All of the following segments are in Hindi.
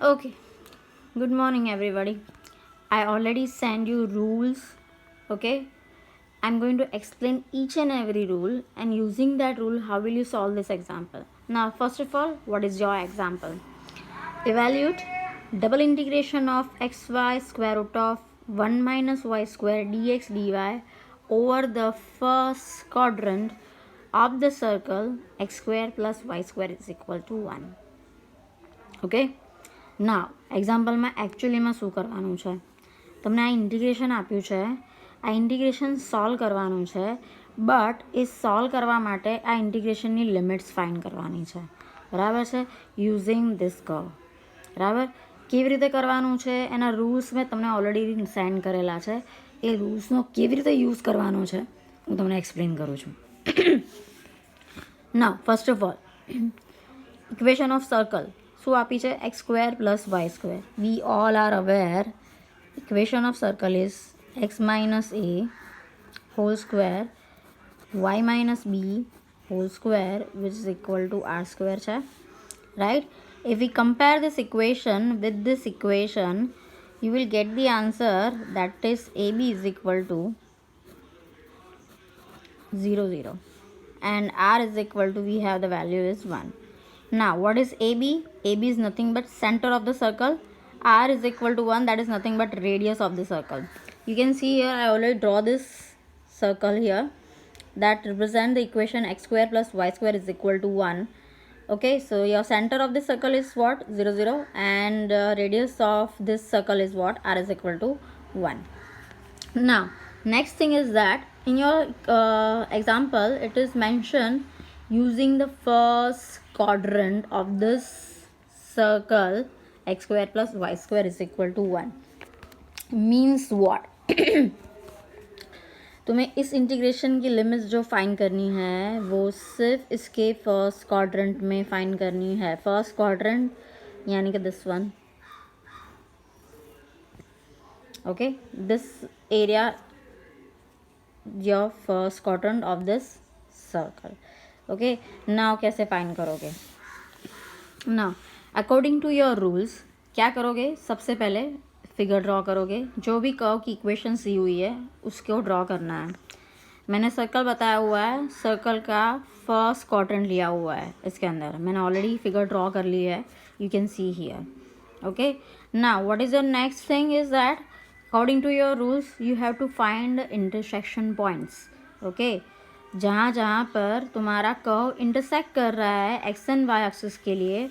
Okay, good morning everybody. I already sent you rules. Okay, I'm going to explain each and every rule, and using that rule, how will you solve this example? Now, first of all, what is your example? Evaluate double integration of xy square root of 1 minus y square dx dy over the first quadrant of the circle x square plus y square is equal to 1. Okay ના એક્ઝામ્પલમાં એકચ્યુઅલીમાં શું કરવાનું છે, તમને આ ઇન્ટિગ્રેશન આપ્યું છે, આ ઇન્ટિગ્રેશન સોલ્વ કરવાનું છે, બટ એ સોલ્વ કરવા માટે આ ઇન્ટિગ્રેશનની લિમિટ્સ ફાઇન્ડ કરવાની છે. બરાબર છે, યુઝિંગ ધીસ કર્વ. બરાબર, કેવી રીતે કરવાનું છે એના રૂલ્સ મેં તમને ઓલરેડી સેન્ડ કરેલા છે. એ રૂલ્સનો કેવી રીતે યુઝ કરવાનો છે હું તમને એક્સપ્લેન કરું છું. ના first of all, equation of circle શું આપી છે? X square plus Y square. We all are aware equation of circle is X minus A whole square Y minus B whole square which is equal to R square છે, right? If we compare this equation with this equation, you will get the answer that is AB is equal to 0, 0 and R is equal to, we have the value is 1. Now, what is AB? AB is nothing but center of the circle. R is equal to 1, that is nothing but radius of the circle. You can see here, I already draw this circle here that represent the equation x square plus y square is equal to 1. Okay, so your center of the circle is what? 0, 0 and radius of this circle is what? R is equal to 1. Now, next thing is that in your example, it is mentioned using the first quadrant of this circle x square plus y square is equal to 1. Means what? तुम्हें इस इंटीग्रेशन की लिमिट्स जो फाइंड करनी है वो सिर्फ इसके फर्स्ट क्वाड्रेंट में फाइंड करनी है. फर्स्ट क्वाड्रेंट यानी कि this one. Okay, this area your first quadrant of this circle. Okay, now कैसे फाइंड करोगे? Now according to your rules क्या करोगे? सबसे पहले फिगर ड्रॉ करोगे. जो भी कर्व की इक्वेशन दी हुई है उसको ड्रॉ करना है. मैंने सर्कल बताया हुआ है, सर्कल का फर्स्ट क्वाड्रेंट लिया हुआ है. इसके अंदर मैंने ऑलरेडी फिगर ड्रॉ कर ली है, you can see here. Okay, now what is your next thing is that according to your rules you have to find intersection points. Okay, जहाँ जहाँ पर तुम्हारा कर्व इंटरसेक्ट कर रहा है एक्स एंड वाई एक्सिस के लिए,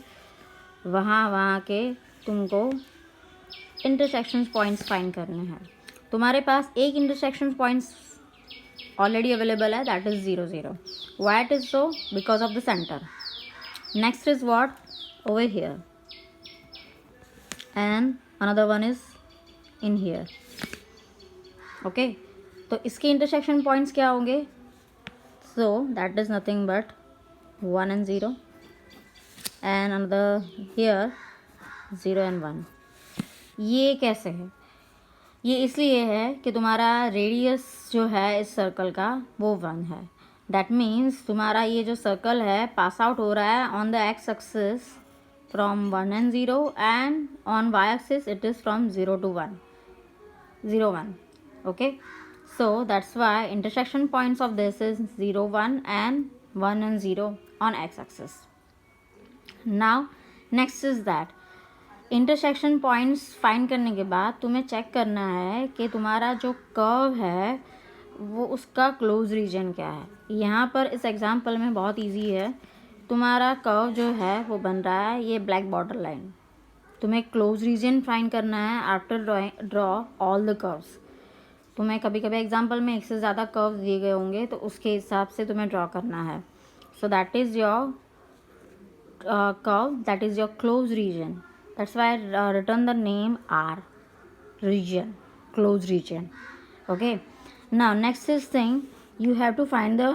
वहाँ के तुमको इंटरसेक्शन पॉइंट्स फाइंड करने हैं. तुम्हारे पास एक इंटरसेक्शन पॉइंट्स ऑलरेडी अवेलेबल है, that is 0, 0. Why it is so? Because of the centre. Next is what? Over here and another one is in here. Okay, तो इसके इंटरसेक्शन पॉइंट्स क्या होंगे? सो that is nothing but 1 and 0 and another here 0 and 1. ये कैसे है? ये इसलिए है कि तुम्हारा रेडियस जो है इस सर्कल का वो 1 है. दैट मीन्स तुम्हारा ये जो सर्कल है पास आउट हो रहा है on the X axis from 1 and 0 and on Y axis it is from 0 to 1, 0, 1. Okay, so that's why intersection points of this is 0, 1 and 1 and 0 on x-axis. Now next is that intersection points find करने के बाद तुम्हें चेक करना है कि तुम्हारा जो कर्व है वो उसका क्लोज रीजन क्या है. यहाँ पर इस एग्जांपल में बहुत इजी है. तुम्हारा कर्व जो है वो बन रहा है ये ब्लैक बॉर्डर लाइन. तुम्हें क्लोज रीजन फाइंड करना है after draw all the curves. तुम्हें कभी कभी एग्जांपल में एक से ज़्यादा कर्व दिए गए होंगे तो उसके हिसाब से तुम्हें ड्रॉ करना है. So that is your curve, that is your close region. That's why I written the name R, region, closed region. Okay, now next is thing, you have to find the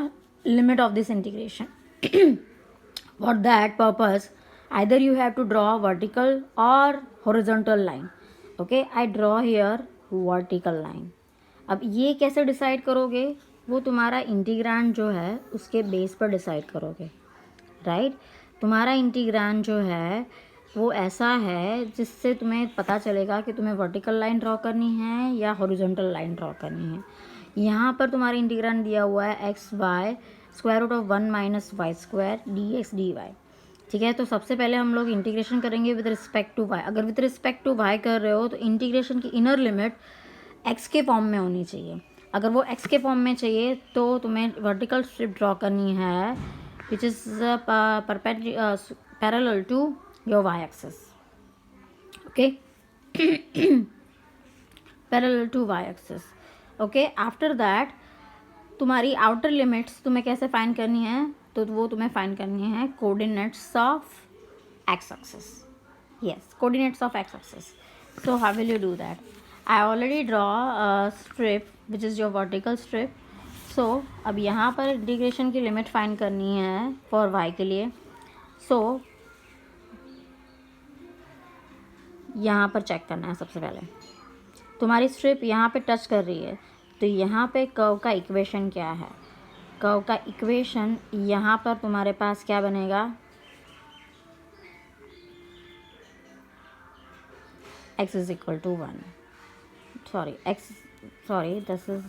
limit of this integration. For that purpose either you have to draw vertical or horizontal line. Okay, I draw here vertical line. अब ये कैसे डिसाइड करोगे? वो तुम्हारा इंटीग्रांड जो है उसके बेस पर डिसाइड करोगे, राइट? तुम्हारा इंटीग्रांड जो है वो ऐसा है जिससे तुम्हें पता चलेगा कि तुम्हें वर्टिकल लाइन ड्रॉ करनी है या हॉरिजॉन्टल लाइन ड्रॉ करनी है। यहाँ पर तुम्हारा इंटीग्रांड दिया हुआ है X Y square root of 1 minus Y square D X D Y. ठीक है, तो सबसे पहले हम लोग इंटीग्रेशन करेंगे विद रिस्पेक्ट टू वाई। अगर विद रिस्पेक्ट टू वाई कर रहे हो तो इंटीग्रेशन की इनर लिमिट एक्स के फॉर्म में होनी चाहिए। अगर वो एक्स के फॉर्म में चाहिए तो तुम्हें वर्टिकल स्ट्रिप ड्रॉ करनी है which is parallel to your Y axis. Okay, parallel to Y axis. Okay, after that तुम्हारी आउटर लिमिट्स तुम्हें कैसे फाइंड करनी है, तो वो तुम्हें फाइंड करनी है coordinates of x axis. Yes, coordinates of x axis. So how will you do that? I already draw a strip which is your vertical strip. So अब यहाँ पर इंटीग्रेशन की लिमिट फाइंड करनी है फॉर y के लिए। So यहाँ पर चेक करना है सबसे पहले, तुम्हारी स्ट्रिप यहाँ पे टच कर रही है तो यहाँ पे कर्व का इक्वेशन क्या है। कर्व का इक्वेशन यहाँ पर तुम्हारे पास क्या बनेगा, x is equal to 1, sorry, this is